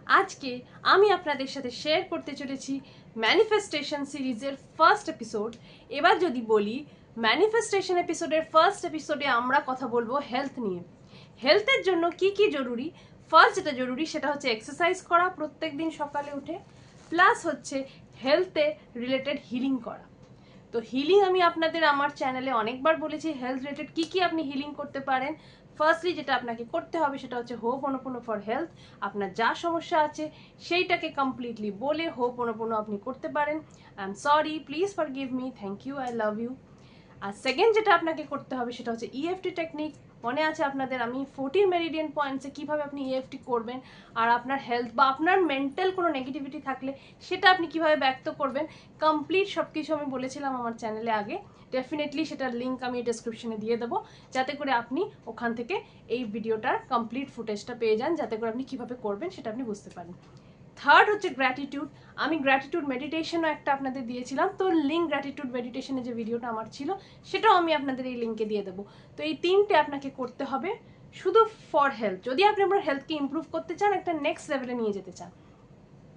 আজকে আমি আপনাদের সাথে শেয়ার করতে চলেছি ম্যানিফেস্টেশন সিরিজের ফার্স্ট এপিসোড। এবার যদি বলি ম্যানিফেস্টেশন এপিসোডের ফার্স্ট এপিসোডে আমরা কথা বলবো হেলথ নিয়ে। হেলথের জন্য কি কি জরুরি, ফার্স্ট যেটা জরুরি সেটা হচ্ছে এক্সারসাইজ করা প্রত্যেক দিন সকালে উঠে, প্লাস হচ্ছে হেলথে রিলেটেড হিলিং করা। তো হিলিং আমি আপনাদের আমার চ্যানেলে অনেকবার বলেছি হেলথ রিলেটেড কি কি আপনি হিলিং করতে পারেন। ফার্স্টলি যেটা আপনাকে করতে হবে সেটা হচ্ছে হোপোনোপোনো ফর হেলথ। আপনার যা সমস্যা আছে সেইটাকে কমপ্লিটলি বলে হোপোনোপোনো আপনি করতে পারেন। I am sorry, please forgive me, thank you, I love you. আর সেকেন্ড যেটা আপনাকে করতে হবে সেটা হচ্ছে ইএফটি টেকনিক। মনে আছে আপনাদের আমি 14 মেরিডিয়ান পয়েন্টসে কীভাবে আপনি ইএফটি করবেন আর আপনার হেলথ বা আপনার মেন্টাল কোনো নেগেটিভিটি থাকলে সেটা আপনি কিভাবে ব্যক্ত করবেন, কমপ্লিট সব কিছু আমি বলেছিলাম আমার চ্যানেলে আগে। ডেফিনেটলি সেটার লিঙ্ক আমি ডেসক্রিপশনে দিয়ে দেবো, যাতে করে আপনি ওখান থেকে এই ভিডিওটার কমপ্লিট ফুটেজটা পেয়ে যান, যাতে করে আপনি কীভাবে করবেন সেটা আপনি বুঝতে পারেন। থার্ড হচ্ছে গ্র্যাটিটিউড। আমি গ্র্যাটিটিউড মেডিটেশনও একটা আপনাদের দিয়েছিলাম, তো লিঙ্ক গ্র্যাটিটিউড মেডিটেশনের যে ভিডিওটা আমার ছিল সেটাও আমি আপনাদের এই লিঙ্কে দিয়ে দেবো। তো এই তিনটে আপনাকে করতে হবে শুধু ফর হেলথ, যদি আপনি আপনার হেলথকে ইমপ্রুভ করতে চান, একটা নেক্সট লেভেলে নিয়ে যেতে চান।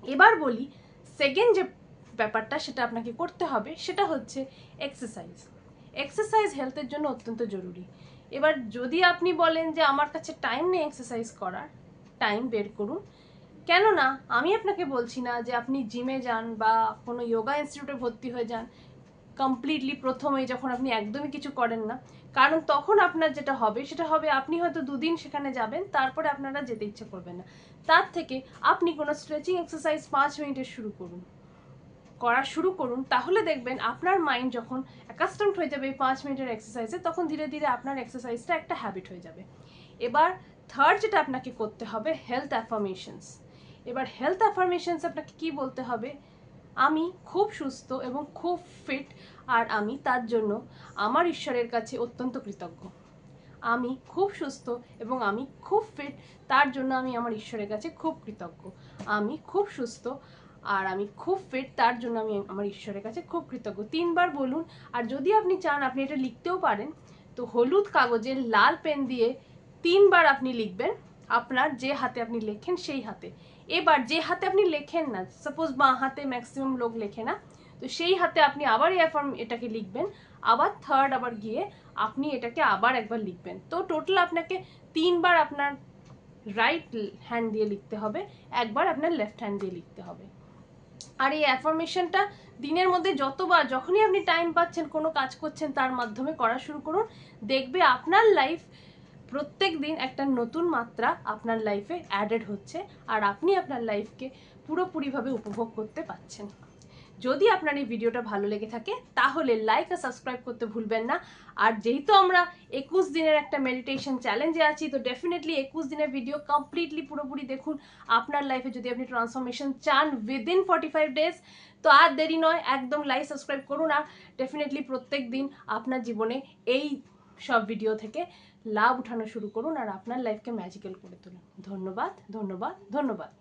এবার বলি সেকেন্ড যে ব্যাপারটা সেটা আপনাকে করতে হবে সেটা হচ্ছে এক্সারসাইজ। এক্সারসাইজ হেলথের জন্য অত্যন্ত জরুরি। এবার যদি আপনি বলেন যে আমার কাছে টাইম নেই এক্সারসাইজ করার, টাইম বের করুন। কেননা আমি আপনাকে বলছি না যে আপনি জিমে যান বা কোনো যোগা ইনস্টিটিউটে ভর্তি হয়ে যান কমপ্লিটলি প্রথমেই, যখন আপনি একদমই কিছু করেন না। কারণ তখন আপনার যেটা হবে সেটা হবে আপনি হয়তো দুদিন সেখানে যাবেন, তারপরে আপনারা যেতে ইচ্ছে করবেন না। তার থেকে আপনি কোনো স্ট্রেচিং এক্সারসাইজ 5 মিনিটের করা শুরু করুন। তাহলে দেখবেন আপনার মাইন্ড যখন অ্যাকাস্টমড হয়ে যাবে এই 5 মিনিটের এক্সারসাইজে, তখন ধীরে ধীরে আপনার এক্সারসাইজটা একটা হ্যাবিট হয়ে যাবে। এবার থার্ড যেটা আপনাকে করতে হবে হেলথ অ্যাফার্মেশনস। এবার হেলথ অ্যাফার্মেশনস আপনাকে কি বলতে হবে, আমি খুব সুস্থ এবং খুব ফিট, আর আমি তার জন্য আমার ঈশ্বরের কাছে অত্যন্ত কৃতজ্ঞ। আমি খুব সুস্থ এবং আমি খুব ফিট, তার জন্য আমি আমার ঈশ্বরের কাছে খুব কৃতজ্ঞ। আমি খুব সুস্থ আর আমি খুব ফিট, তার জন্য আমি আমার ঈশ্বরের কাছে খুব কৃতজ্ঞ। 3 বার বলুন। আর যদি আপনি চান আপনি এটা লিখতেও পারেন। তো হলুদ কাগজে লাল পেন দিয়ে 3 বার আপনি লিখবেন, আপনার যে হাতে আপনি লেখেন সেই হাতে। এবার যে হাতে আপনি লেখেন না, সাপোজ বাঁ হাতে ম্যাক্সিমাম লোক লেখে না, তো সেই হাতে আপনি আবার এটাকে লিখবেন, আবার থার্ড আবার গিয়ে আপনি এটাকে আবার একবার লিখবেন। তো টোটাল আপনাকে 3 বার আপনার রাইট হ্যান্ড দিয়ে লিখতে হবে, একবার আপনার লেফট হ্যান্ড দিয়ে লিখতে হবে। আর এই অ্যাফার্মেশনটা দিনের মধ্যে যতবার, যখনই আপনি টাইম পাচ্ছেন কোনো কাজ করছেন তার মাধ্যমে করা শুরু করুন। দেখবে আপনার লাইফ প্রত্যেক দিন একটা নতুন মাত্রা আপনার লাইফে অ্যাডেড হচ্ছে, আর আপনি আপনার লাইফকে পুরোপুরিভাবে উপভোগ করতে পারছেন। যদি আপনার এই ভিডিওটা ভালো লেগে থাকে তাহলে লাইক আর সাবস্ক্রাইব করতে ভুলবেন না। আর যেহেতু আমরা 21 দিনের একটা মেডিটেশন চ্যালেঞ্জে আছি, তো ডেফিনেটলি 21 দিনের ভিডিও কমপ্লিটলি পুরোপুরি দেখুন। আপনার লাইফে যদি আপনি ট্রান্সফরমেশন চান উইদিন 45 ডেজ, তো আর দেরি নয়, একদম লাইক সাবস্ক্রাইব করুন। আর ডেফিনেটলি প্রত্যেক দিন আপনার জীবনে এই সব ভিডিও থেকে লাভ উঠানো শুরু করুন আর আপনার লাইফকে ম্যাজিক্যাল করে তুলুন। ধন্যবাদ, ধন্যবাদ, ধন্যবাদ।